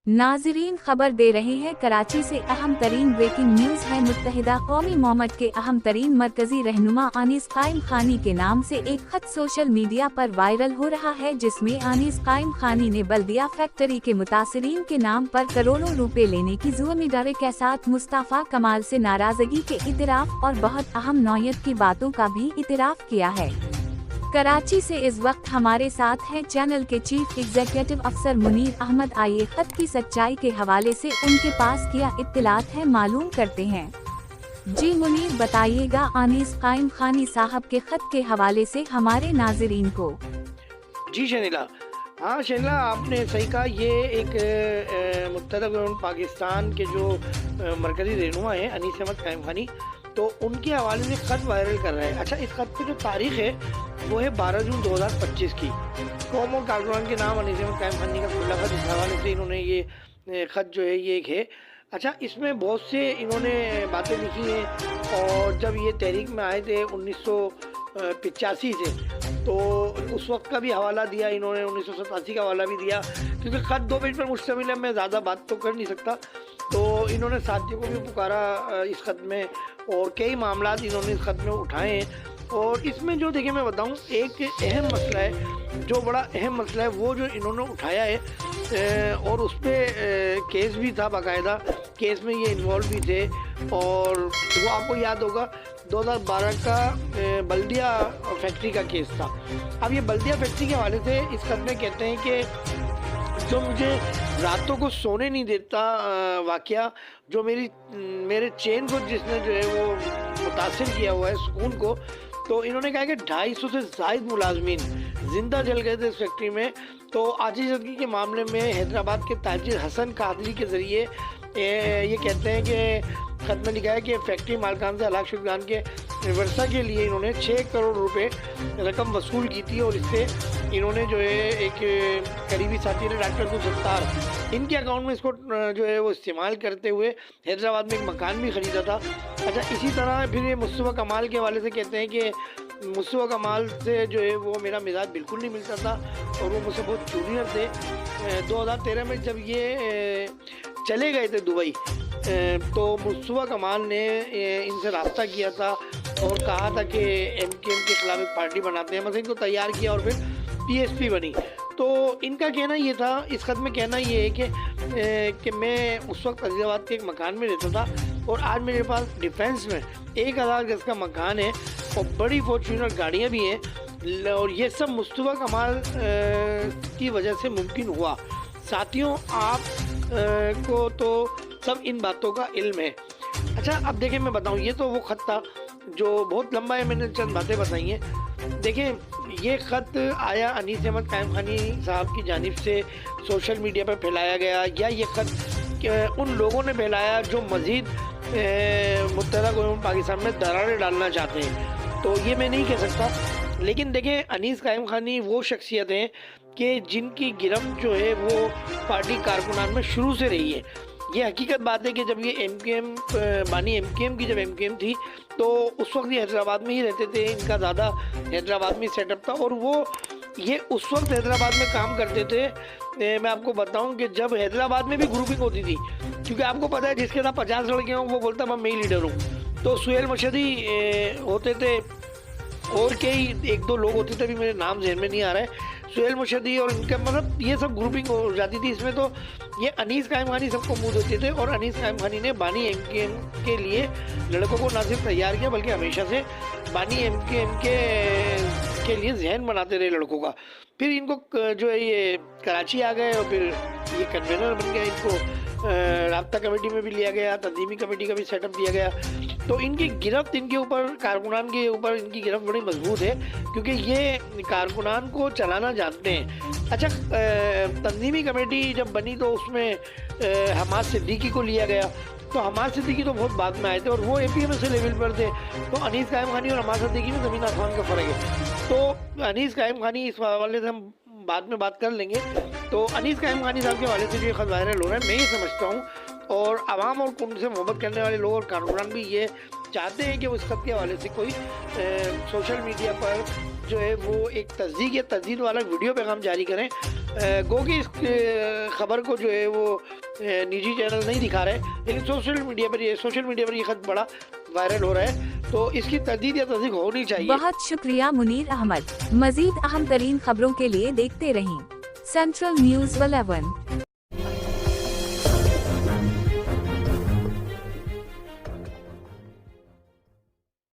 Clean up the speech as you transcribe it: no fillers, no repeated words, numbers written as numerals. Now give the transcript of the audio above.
नाजरीन, खबर दे रहे हैं कराची से अहम तरीन ब्रेकिंग न्यूज है। मुत्तहिदा कौमी मोहम्मद के अहम तरीन मरकजी रहनुमा आनिस कायम खानी के नाम से एक खत सोशल मीडिया पर वायरल हो रहा है, जिसमें आनिस कायम खानी ने बल्दिया फैक्ट्री के मुतासिरीन के नाम पर करोड़ों रुपए लेने की ज़ुम्मेदारी के साथ मुस्तफ़ा कमाल से नाराजगी के इतराफ़ और बहुत अहम नौयत की बातों का भी इतराफ़ किया है। कराची से इस वक्त हमारे साथ हैं चैनल के चीफ एग्जीक्यूटिव अफसर मुनीर अहमद। आइए खत की सच्चाई के हवाले से उनके पास क्या इत्तलात है मालूम करते हैं। जी मुनीर, बताइएगा आनिस कायम खानी साहब के खत के हवाले से हमारे नाजरीन को। जी शनीला, हाँ शनीला, आपने सही कहा। ये एक मुत्तहदा पाकिस्तान के जो मरकजी रहनुमा हैं अनीस अहमद कायम खानी, तो उनके हवाले से खत वायरल कर रहे हैं। अच्छा, इस खत पे जो तारीख है वो है 12 जून 2025 की। कौम और कारकुनान के नाम अनीस अहमद कायम खानी का खुला खत, इस हवाले से इन्होंने ये खत जो है ये एक है। अच्छा, इसमें बहुत से इन्होंने बातें लिखी हैं और जब ये तहरीक में आए थे 1985 से, तो उस वक्त का भी हवाला दिया इन्होंने, 1987 का हवाला भी दिया। क्योंकि ख़त 2 पेज पर मुश्तमिल है, मैं ज़्यादा बात तो कर नहीं सकता। तो इन्होंने साथियों को भी पुकारा इस ख़त में और कई मामला इन्होंने इस ख़त में उठाए हैं। और इसमें जो देखिए मैं बताऊं, एक अहम मसला है, जो बड़ा अहम मसला है वो जो इन्होंने उठाया है और उस पर केस भी था, बाकायदा केस में ये इन्वॉल्व भी थे। और वो आपको याद होगा 2012 का बल्दिया फैक्ट्री का केस था। अब ये बल्दिया फैक्ट्री के हवाले से इस खत में कहते हैं कि जो मुझे रातों को सोने नहीं देता वाक़या, जो मेरे चैन को जिसने जो है वो मुतासिर किया हुआ है, सुकून को, तो इन्होंने कहा कि 250 से ज़ायद मुलाजमीन जिंदा जल गए थे इस फैक्ट्री में। तो आजीज़गी के मामले में हैदराबाद के ताजिर हसन कादरी के ज़रिए ये कहते हैं कि खत में लिखा है कि फैक्ट्री मालकान से हलाक शुदगान के वर्षा के लिए इन्होंने 6 करोड़ रुपए रकम वसूल की थी। और इससे इन्होंने जो है एक करीबी साथी ने डॉक्टर अब्दुल सत्तार, इनके अकाउंट में इसको जो है वो इस्तेमाल करते हुए हैदराबाद में एक मकान भी ख़रीदा था। अच्छा, इसी तरह फिर ये मुस्तफ़ा कमाल के हवाले से कहते हैं कि मुस्तफ़ा कमाल से जो है वो मेरा मिजाज बिल्कुल नहीं मिलता था और वो मुझसे बहुत जूनियर थे। 2013 में जब ये चले गए थे दुबई, तो मुस्तफ़ा कमाल ने इनसे रब्ता किया था और कहा था कि MKM के खिलाफ एक पार्टी बनाते हैं, मतलब इनको तैयार किया और फिर PSP बनी। तो इनका कहना ये था, इस खत में कहना ये है कि मैं उस वक्त अजीज़ाबाद के एक मकान में रहता था और आज मेरे पास डिफेंस में 1000 गज का मकान है और बड़ी फॉर्च्यूनर गाड़ियाँ भी हैं। और ये सब मुस्तफ़ा कमाल की वजह से मुमकिन हुआ। साथियों, आप को तो सब इन बातों का इल्म है। अच्छा, अब देखें मैं बताऊं, ये तो वो ख़त था जो बहुत लंबा है, मैंने चंद बातें बताई हैं। देखें, ये ख़त आया अनीस अहमद कायम खानी साहब की जानिब से सोशल मीडिया पर फैलाया गया, या ये ख़त उन लोगों ने फैलाया जो मज़ीद मुत्तहदा कौम पाकिस्तान में दरारें डालना चाहते हैं, तो ये मैं नहीं कह सकता। लेकिन देखें, अनीस कायम खानी वो शख्सियत हैं कि जिनकी गिरफ्त जो है वो पार्टी कारकुनान में शुरू से रही है। ये हकीकत बात है कि जब ये MKM बानी MKM की जब MKM थी, तो उस वक्त ये हैदराबाद में ही रहते थे, इनका ज़्यादा हैदराबाद में सेटअप था और वो ये उस वक्त हैदराबाद में काम करते थे। मैं आपको बताऊं कि जब हैदराबाद में भी ग्रुपिंग होती थी, क्योंकि आपको पता है जिसके साथ 50 लड़के हों वो बोलता मैं ही लीडर हूँ। तो सुहेल मशहदी होते थे और कई 1-2 लोग होते थे, अभी मेरे नाम जहन में नहीं आ रहा है, सुहेल मुर्शदी और इनका मतलब ये सब ग्रुपिंग हो जाती थी इसमें। तो ये अनीस कायम खानी सबको मुँह देते थे और अनीस कायम खानी ने बानी MKM के लिए लड़कों को ना सिर्फ तैयार किया बल्कि हमेशा से बानी MKM के लिए जहन बनाते रहे लड़कों का। फिर इनको जो है ये कराची आ गए और फिर ये कन्वेनर बन गए, इनको राब्ता कमेटी में भी लिया गया, तंजीमी कमेटी का भी सेटअप दिया गया। तो इनकी गिरफ्त, इनके ऊपर कारकुनान के ऊपर इनकी गिरफ्त बड़ी मजबूत है क्योंकि ये कारकुनान को चलाना जानते हैं। अच्छा, तंजीमी कमेटी जब बनी तो उसमें हमाद सिद्दीकी को लिया गया। तो हमाद सिद्दीकी तो बहुत बाद में आए थे और वो APMS लेवल पर थे। तो अनीस कायम खानी और हमाद सिद्दीकी में ज़मीन आसमान का फ़र्क है। तो अनीस कायम खानी इस हवाले से हम बाद में बात कर लेंगे। तो अनीस कायम खानी साहब के हवाले से जो ये खत वायरल हो रहा है, मैं ये समझता हूँ और आवाम और उनसे मोहब्बत करने वाले लोग और कारकुनान भी ये चाहते हैं कि उस खत के हवाले से कोई सोशल मीडिया पर जो है वो एक तस्दीक या तस्दीद वाला वीडियो पैगाम जारी करें गो कि इस खबर को जो है वो निजी चैनल नहीं दिखा रहे, लेकिन सोशल मीडिया पर ये खत बड़ा वायरल हो रहा है, तो इसकी तस्दीक या तस्दीक होनी चाहिए। बहुत शुक्रिया मुनीर अहमद। मजीद अहम तरीन खबरों के लिए देखते रहें सेंट्रल न्यूज 11।